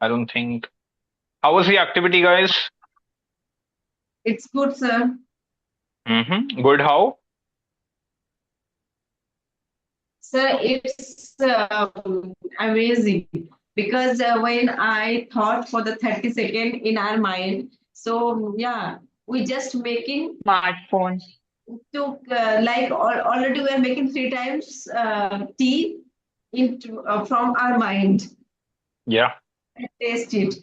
I don't think. How was the activity, guys? It's good, sir. Good. How? Sir, it's amazing because when I thought for the 30 second in our mind, so yeah, we just making Smartphone. to already we are making three times tea into from our mind Yeah. and taste it.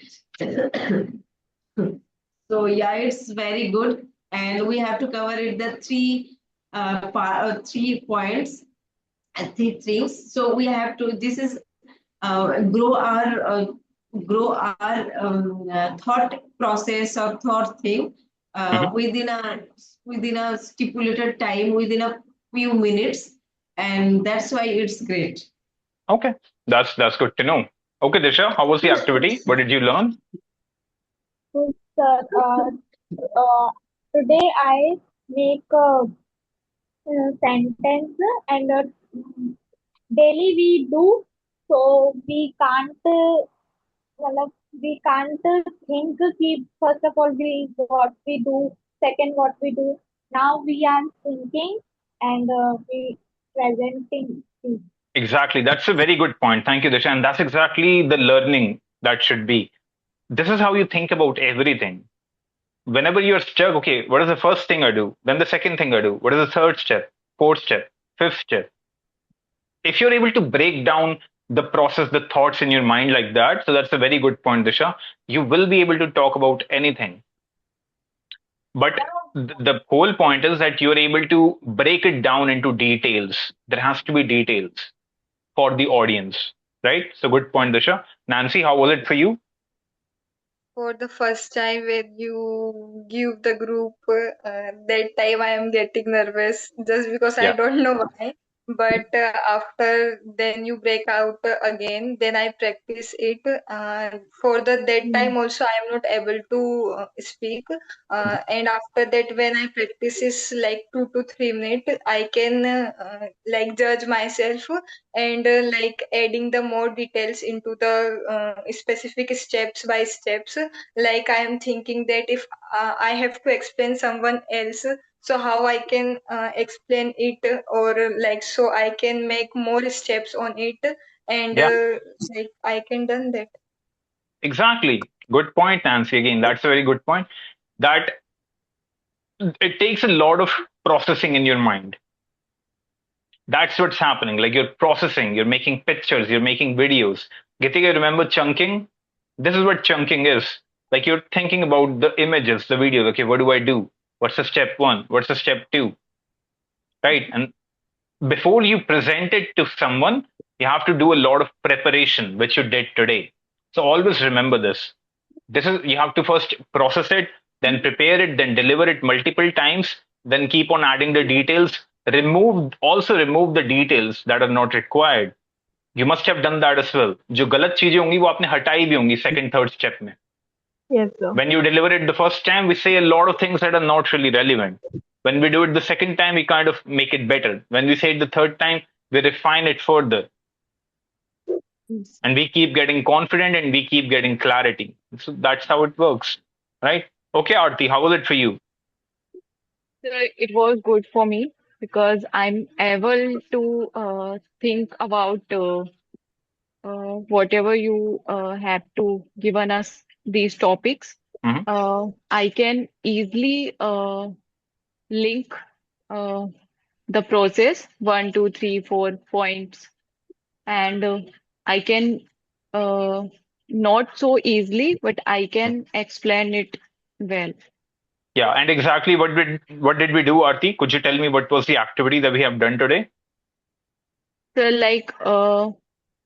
So yeah, it's very good, and we have to cover it the three 3 points and three things. So we have to. This is grow our thought process or thought thing hmm within a stipulated time within a few minutes, and that's why it's great. Okay. That's good to know. Okay, Disha, how was the activity? What did you learn? So, sir, today I make a, sentence and daily we do, so we can't मतलब, we can't think कि first of all we what we do, second what we do. Now we are thinking and we presenting. Exactly. That's a very good point. Thank you, Disha. And that's exactly the learning that should be. This is how you think about everything. Whenever you're stuck, okay, what is the first thing I do? Then the second thing I do. What is the third step? Fourth step? Fifth step? If you're able to break down the process, the thoughts in your mind like that, so that's a very good point, Disha. You will be able to talk about anything. But the whole point is that you're able to break it down into details. There has to be details for the audience, right? So good point, Disha. Nancy, how was it for you? For the first time when you give the group, that time I am getting nervous just because I Yeah. don't know why. But after then you break out again, then I practice it. For the that time also I am not able to speak. And after that, when I practice is like 2 to 3 minutes, I can like judge myself and like adding the more details into the specific steps by steps. Like I am thinking that if I have to explain someone else, so how I can explain it, or like so I can make more steps on it, and Yeah, like I can done that. exactly. Good point, Nancy. Again, that's a very good point. That it takes a lot of processing in your mind. That's what's happening. Like you're processing, you're making pictures, you're making videos. Gitika, remember chunking? This is what chunking is. Like you're thinking about the images, the videos. Okay, what do I do? What's the step one? What's the step two? Right? And before you present it to someone, you have to do a lot of preparation, which you did today. So always remember this. This is you have to first process it, then prepare it, then deliver it multiple times, then keep on adding the details. Remove the details that are not required. You must have done that as well. जो गलत चीजें होंगी वो आपने हटाई भी होंगी second third step में. Yes, sir. When you deliver it the first time, we say a lot of things that are not really relevant. When we do it the second time, we kind of make it better. When we say it the third time, we refine it further. And we keep getting confident and we keep getting clarity. So that's how it works. Right? Okay, Arti, how was it for you? So it was good for me because I'm able to think about whatever you have to given us these topics. hmm I can easily link uh, the process 1, 2, 3, 4 points, and I can uh, not so easily, but I can explain it well. Yeah, and exactly what did we do, Arti? Could you tell me what was the activity that we have done today? So like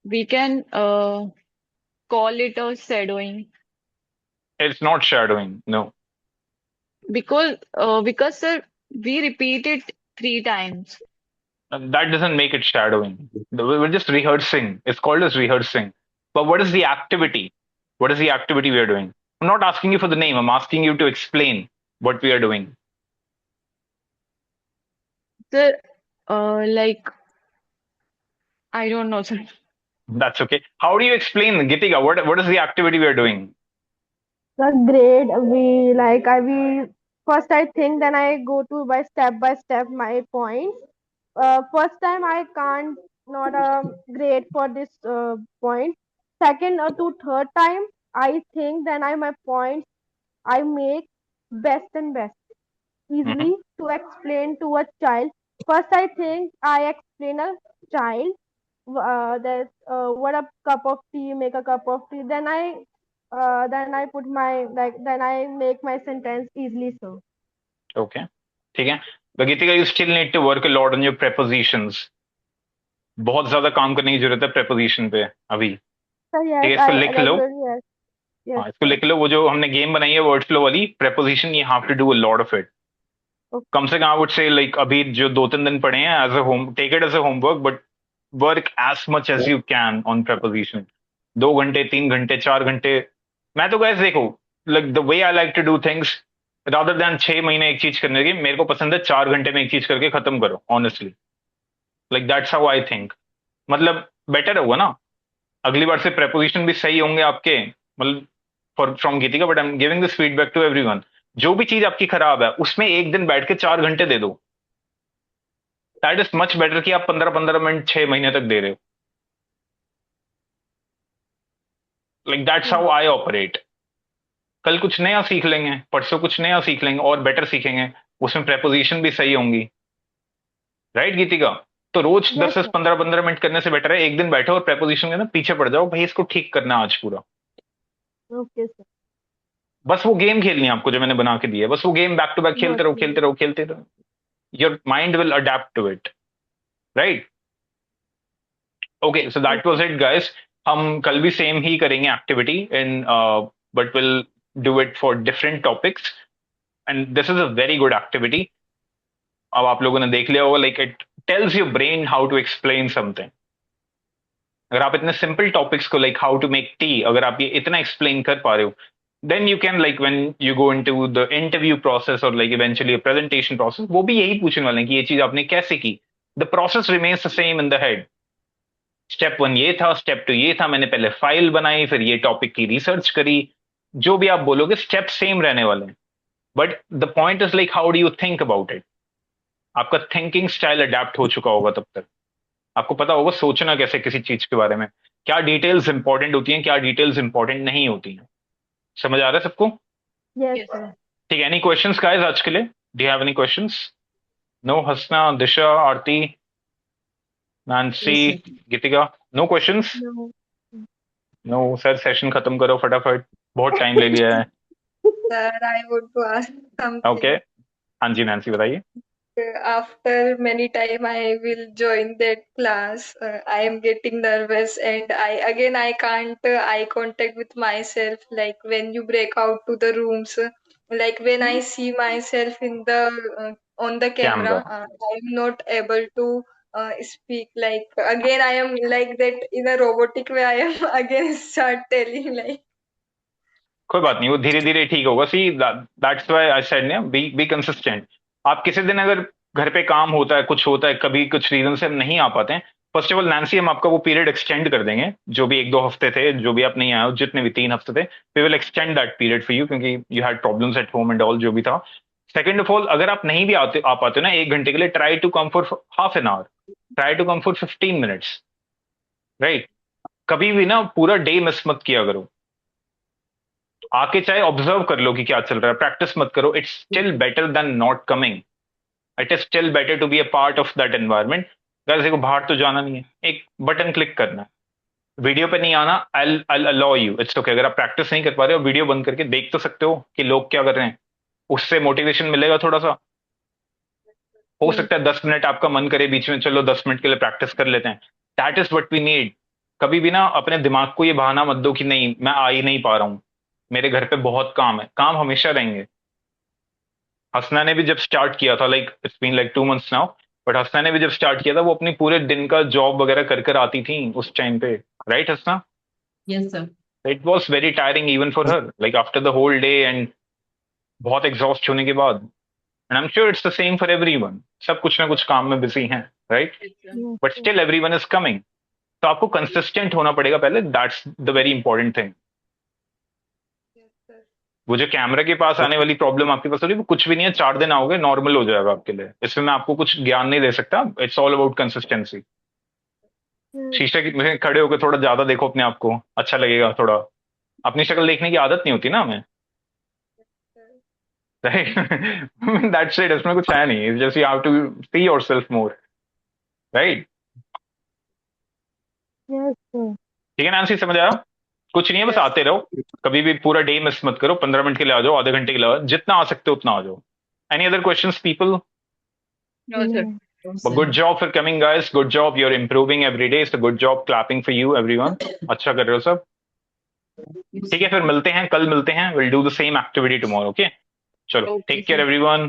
we can call it a shadowing It's not shadowing. No, because sir, we repeat it 3 times. that doesn't make it shadowing. We're just rehearsing. It's called as rehearsing. But what is the activity? What is the activity we are doing? I'm not asking you for the name. I'm asking you to explain what we are doing. Sir, like I don't know, sir. That's okay. How do you explain, Gitika? What is the activity we are doing? The grade we like I we first I think, then I go to by step my points. First time I can't not grade for this point. Second or to third time I think, then I my points I make best and best Hmm. easily to explain to a child. First I think I explain a child that what a cup of tea, make a cup of tea. Then I put my like then I make my sentence easily so. Okay. ठीक है. But Gitika, you still need to work a lot on your prepositions. बहुत ज्यादा काम करने की जरूरत है preposition पे अभी. So ठीक yes, है, इसको I लिख लो. regularly yes, yes हाँ, इसको sir. लिख लो. वो जो हमने गेम बनाई है वर्ड फ्लो वाली preposition, you have to do a lot of it. Come Okay. से कम आई वुड से लाइक अभी जो 2-3 दिन पढ़े हैं as a home, take it as a homework, but work as much as you can on preposition. 2 घंटे, 3 घंटे, 4 घंटे. मैं तो गैस देखो, like the way I like to do things, rather than 6 महीने एक चीज करने की, मेरे को पसंद है 4 घंटे में एक चीज करके खत्म करो, honestly. Like that's how I think. मतलब बेटर होगा ना. अगली बार से preposition भी सही होंगे आपके. मतलब for from Geetika, but I am giving this feedback to everyone. जो भी चीज आपकी खराब है उसमें एक दिन बैठ के 4 घंटे दे दो. दैट इज मच बेटर कि आप 15-15 मिनट 6 महीने तक दे रहे हो. Like that's Yes, how I operate. कल कुछ नया सीख लेंगे, परसों कुछ नया सीख लेंगे और बेटर सीखेंगे. उसमें preposition भी सही होंगी. राइट गीतिका? तो रोज yes 10 से sir. 15-15 मिनट करने से बेटर है एक दिन बैठो और preposition के ना पीछे पड़ जाओ, भाई इसको ठीक करना है आज पूरा. Okay sir. बस वो गेम खेलनी है आपको जो मैंने बना के दी है. बस वो गेम बैक टू बैक खेलते रहो, Okay. खेलते रहो, खेलते रहो. Your mind will adapt to it. Right. Okay, so that was Okay. It guys. हम कल भी सेम ही करेंगे activity in, but will do it for different topics. And this is a very good activity. अब आप लोगों ने देख लिया होगा, like it tells your brain how to explain something. अगर आप इतने सिंपल टॉपिक्स को, like how to make tea, अगर आप ये इतना एक्सप्लेन कर पा रहे हो, then you can, like when you go into the interview process और लाइक इवेंचुअली प्रेजेंटेशन प्रोसेस, वो भी यही पूछने वाले हैं कि ये चीज आपने कैसे की. The process remains the same in the head. Step 1 ये था, स्टेप 2 ये था, मैंने पहले फाइल बनाई, फिर ये टॉपिक की रिसर्च करी. जो भी आप बोलोगे स्टेप सेम रहने वाले हैं. But the point is like how do you think about it. आपका थिंकिंग स्टाइल अडेप्ट हो चुका होगा तब तक. आपको पता होगा सोचना कैसे किसी चीज के बारे में, क्या डिटेल्स इंपॉर्टेंट होती हैं, क्या डिटेल्स इंपॉर्टेंट नहीं होती हैं. समझ आ रहा है सबको? Yes sir. ठीक है. एनी क्वेश्चंस गाइस आज के लिए? Do you have any questions? No? Hasna, Disha, Aarti, Nancy, Yes, sir. Geetika? No questions? No. No sir, session खत्म करो फटाफट. बहुत टाइम ले लिया है. Sir, I want to ask okay. something. हाँ जी नैन्सी बताइए. After many time I will join that class. I am getting nervous and I can't eye contact with myself. Like when you break out to the rooms, like when I see myself in the on the camera, camera. I'm not able to speak. Like again, I am like that in a robotic way. I am again start telling like. कोई बात नहीं, वो धीरे धीरे ठीक होगा. See that's why I said ना, be consistent. आप किसी दिन अगर घर पे काम होता है, कुछ होता है, कभी कुछ रीजन से हम नहीं आ पाते हैं, फर्स्ट ऑफ ऑल नैन्सी, हम आपका वो पीरियड एक्सटेंड कर देंगे. जो भी 1-2 हफ्ते थे, जो भी आप नहीं आए हो, जितने भी 3 हफ्ते थे, we will extend that period for you, क्योंकि you had problems at home and all जो भी था. सेकंड ऑफ ऑल, अगर आप नहीं भी आ पाते हो ना 1 घंटे के लिए, try to come for half an hour, try to come for 15 minutes. Right. कभी भी ना पूरा डे मिस मत किया करो. आके चाहे ऑब्जर्व कर लो कि क्या चल रहा है, प्रैक्टिस मत करो. It's still better than not coming. It is still better to be a part of that environment. Guys देखो, बाहर तो जाना नहीं है, एक बटन क्लिक करना है. वीडियो पे नहीं आना, आई अलाउ यू, इट्स ओके. अगर आप प्रैक्टिस नहीं कर पा रहे हो, वीडियो बंद करके देख तो सकते हो कि लोग क्या कर रहे हैं. उससे मोटिवेशन मिलेगा थोड़ा सा. हो Yes. सकता है 10 मिनट आपका मन करे बीच में, चलो 10 मिनट के लिए प्रैक्टिस कर लेते हैं. That is what we need. कभी भी ना अपने दिमाग को ये बहाना मत दो कि नहीं मैं आ ही नहीं पा रहा हूं, मेरे घर पे बहुत काम है. काम हमेशा रहेंगे. हसना ने भी जब स्टार्ट किया था, like it's been like 2 months now, but Hasna ने भी जब स्टार्ट किया था, वो अपनी पूरे दिन का जॉब वगैरह कर कर आती थी उस टाइम पे. Right Hasna? Yes, sir. It was very tiring even for her, like after the whole day and बहुत एग्जॉस्ट होने के बाद. And I am sure it's the same for everyone. सब कुछ ना कुछ काम में बिजी हैं. Right. Yes, sir. Yes but sir. Still everyone is coming. तो आपको कंसिस्टेंट होना पड़ेगा पहले, that's the very important thing. Yes, sir. वो जो कैमरा के पास आने वाली प्रॉब्लम आपके पास हो रही है वो कुछ भी नहीं है, 4 दिन आओगे नॉर्मल हो जाएगा आपके लिए, इसमें मैं आपको कुछ ज्ञान नहीं दे सकता, इट्स ऑल अबाउट कंसिस्टेंसी। शीशे में खड़े होकर थोड़ा ज्यादा देखो अपने आप को, अच्छा लगेगा थोड़ा, अपनी शक्ल देखने की आदत नहीं होती ना हमें, Sir. राइट। दैट्स इट, इसमें कुछ है नहीं, it's just you have to see yourself more, right. Yes, sir. ठीक है नैन्सी, समझ आया? कुछ नहीं है, बस Yes. आते रहो, कभी भी पूरा डे मिस मत करो, 15 मिनट के लिए आ जाओ, आधे घंटे के लिए आ जाओ, जितना आ सकते हो उतना आ जाओ। Any other questions people? No, sir. No. But good job for coming guys, good job, you're improving every day, so good job, clapping for you everyone, अच्छा कर रहे हो सब। ठीक है, फिर मिलते हैं, कल मिलते हैं, we'll do the same activity tomorrow, okay? चलो, Okay, take care sir. everyone,